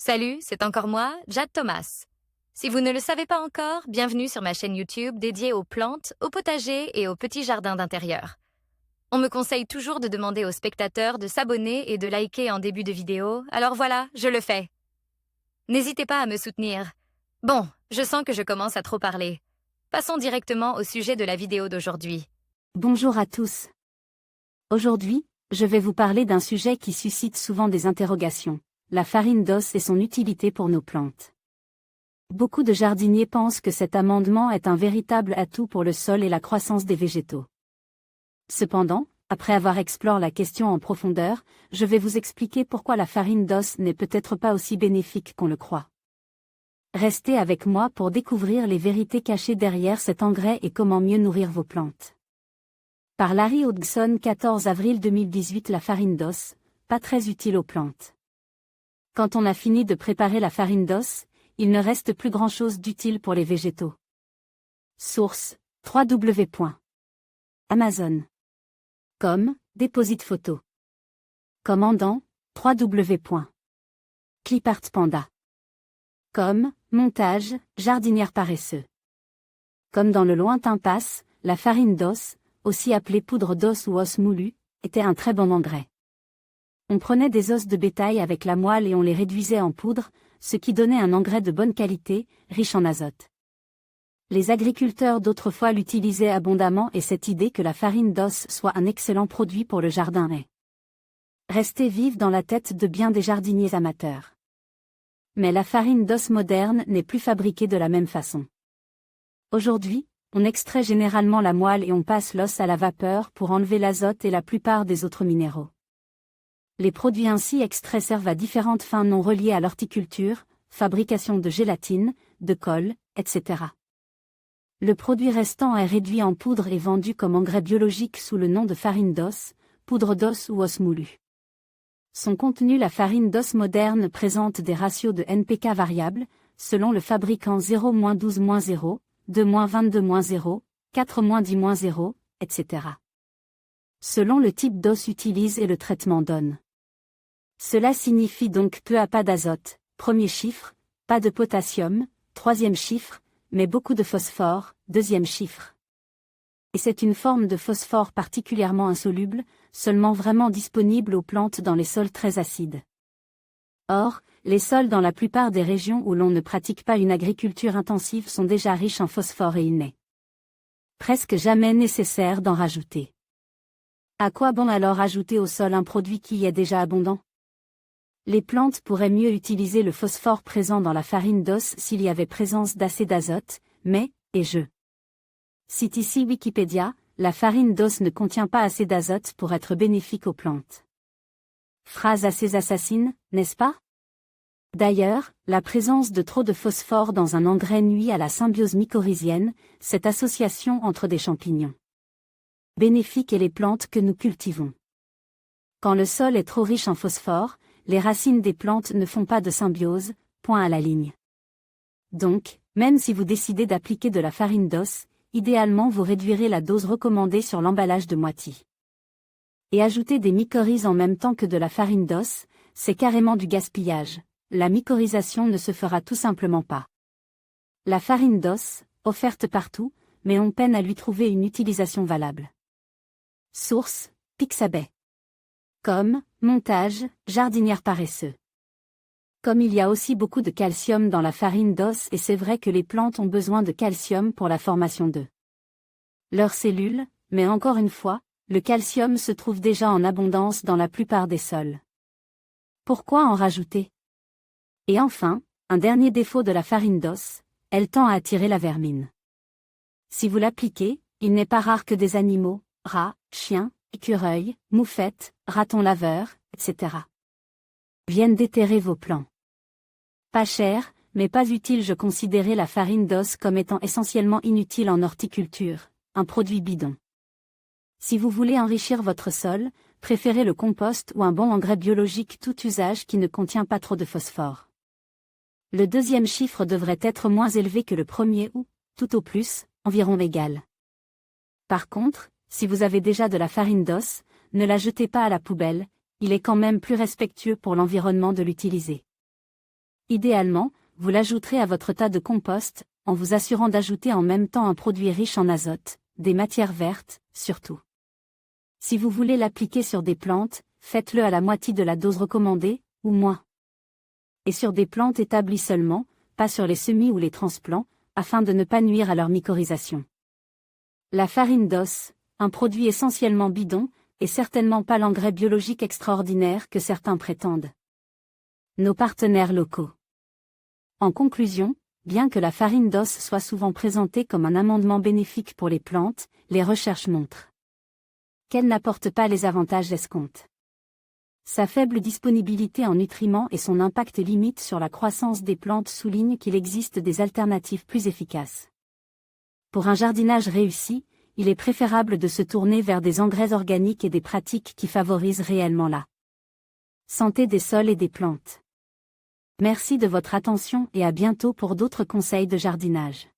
Salut, c'est encore moi, Jade Thomas. Si vous ne le savez pas encore, bienvenue sur ma chaîne YouTube dédiée aux plantes, aux potagers et aux petits jardins d'intérieur. On me conseille toujours de demander aux spectateurs de s'abonner et de liker en début de vidéo, alors voilà, je le fais. N'hésitez pas à me soutenir. Bon, je sens que je commence à trop parler. Passons directement au sujet de la vidéo d'aujourd'hui. Bonjour à tous. Aujourd'hui, je vais vous parler d'un sujet qui suscite souvent des interrogations, la farine d'os et son utilité pour nos plantes. Beaucoup de jardiniers pensent que cet amendement est un véritable atout pour le sol et la croissance des végétaux. Cependant, après avoir exploré la question en profondeur, je vais vous expliquer pourquoi la farine d'os n'est peut-être pas aussi bénéfique qu'on le croit. Restez avec moi pour découvrir les vérités cachées derrière cet engrais et comment mieux nourrir vos plantes. Par Larry Hodgson, 14 avril 2018. La farine d'os, pas très utile aux plantes. Quand on a fini de préparer la farine d'os, il ne reste plus grand-chose d'utile pour les végétaux. Source, www.amazon.com, Déposite photo. Commandant, www.clipartpanda.com, montage, jardinière paresseux. Comme dans le lointain passe, la farine d'os, aussi appelée poudre d'os ou os moulu, était un très bon engrais. On prenait des os de bétail avec la moelle et on les réduisait en poudre, ce qui donnait un engrais de bonne qualité, riche en azote. Les agriculteurs d'autrefois l'utilisaient abondamment et cette idée que la farine d'os soit un excellent produit pour le jardin est restée vive dans la tête de bien des jardiniers amateurs. Mais la farine d'os moderne n'est plus fabriquée de la même façon. Aujourd'hui, on extrait généralement la moelle et on passe l'os à la vapeur pour enlever l'azote et la plupart des autres minéraux. Les produits ainsi extraits servent à différentes fins non reliées à l'horticulture, fabrication de gélatine, de colle, etc. Le produit restant est réduit en poudre et vendu comme engrais biologique sous le nom de farine d'os, poudre d'os ou os moulu. Son contenu. La farine d'os moderne présente des ratios de NPK variables, selon le fabricant 0-12-0, 2-22-0, 4-10-0, etc. Selon le type d'os utilisé et le traitement donne. Cela signifie donc peu à pas d'azote, premier chiffre, pas de potassium, troisième chiffre, mais beaucoup de phosphore, deuxième chiffre. Et c'est une forme de phosphore particulièrement insoluble, seulement vraiment disponible aux plantes dans les sols très acides. Or, les sols dans la plupart des régions où l'on ne pratique pas une agriculture intensive sont déjà riches en phosphore et il n'est presque jamais nécessaire d'en rajouter. À quoi bon alors ajouter au sol un produit qui y est déjà abondant? Les plantes pourraient mieux utiliser le phosphore présent dans la farine d'os s'il y avait présence d'assez d'azote, mais, et je cite ici Wikipédia, la farine d'os ne contient pas assez d'azote pour être bénéfique aux plantes. Phrase assez assassine, n'est-ce pas? D'ailleurs, la présence de trop de phosphore dans un engrais nuit à la symbiose mycorhizienne, cette association entre des champignons bénéfiques et les plantes que nous cultivons. Quand le sol est trop riche en phosphore, les racines des plantes ne font pas de symbiose, point à la ligne. Donc, même si vous décidez d'appliquer de la farine d'os, idéalement vous réduirez la dose recommandée sur l'emballage de moitié. Et ajouter des mycorhizes en même temps que de la farine d'os, c'est carrément du gaspillage. La mycorhisation ne se fera tout simplement pas. La farine d'os, offerte partout, mais on peine à lui trouver une utilisation valable. Source, Pixabay. Comme, montage, jardinière paresseux. Comme il y a aussi beaucoup de calcium dans la farine d'os et c'est vrai que les plantes ont besoin de calcium pour la formation de leurs cellules, mais encore une fois, le calcium se trouve déjà en abondance dans la plupart des sols. Pourquoi en rajouter? Et enfin, un dernier défaut de la farine d'os, elle tend à attirer la vermine. Si vous l'appliquez, il n'est pas rare que des animaux, rats, chiens, écureuils, moufettes, ratons laveurs, etc. viennent déterrer vos plants. Pas cher, mais pas utile. Je considérais la farine d'os comme étant essentiellement inutile en horticulture, un produit bidon. Si vous voulez enrichir votre sol, préférez le compost ou un bon engrais biologique tout usage qui ne contient pas trop de phosphore. Le deuxième chiffre devrait être moins élevé que le premier ou, tout au plus, environ égal. Par contre, si vous avez déjà de la farine d'os, ne la jetez pas à la poubelle, il est quand même plus respectueux pour l'environnement de l'utiliser. Idéalement, vous l'ajouterez à votre tas de compost, en vous assurant d'ajouter en même temps un produit riche en azote, des matières vertes, surtout. Si vous voulez l'appliquer sur des plantes, faites-le à la moitié de la dose recommandée, ou moins. Et sur des plantes établies seulement, pas sur les semis ou les transplants, afin de ne pas nuire à leur mycorhisation. La farine d'os, un produit essentiellement bidon, est certainement pas l'engrais biologique extraordinaire que certains prétendent. Nos partenaires locaux. En conclusion, bien que la farine d'os soit souvent présentée comme un amendement bénéfique pour les plantes, les recherches montrent qu'elle n'apporte pas les avantages escomptés. Sa faible disponibilité en nutriments et son impact limite sur la croissance des plantes soulignent qu'il existe des alternatives plus efficaces. Pour un jardinage réussi, il est préférable de se tourner vers des engrais organiques et des pratiques qui favorisent réellement la santé des sols et des plantes. Merci de votre attention et à bientôt pour d'autres conseils de jardinage.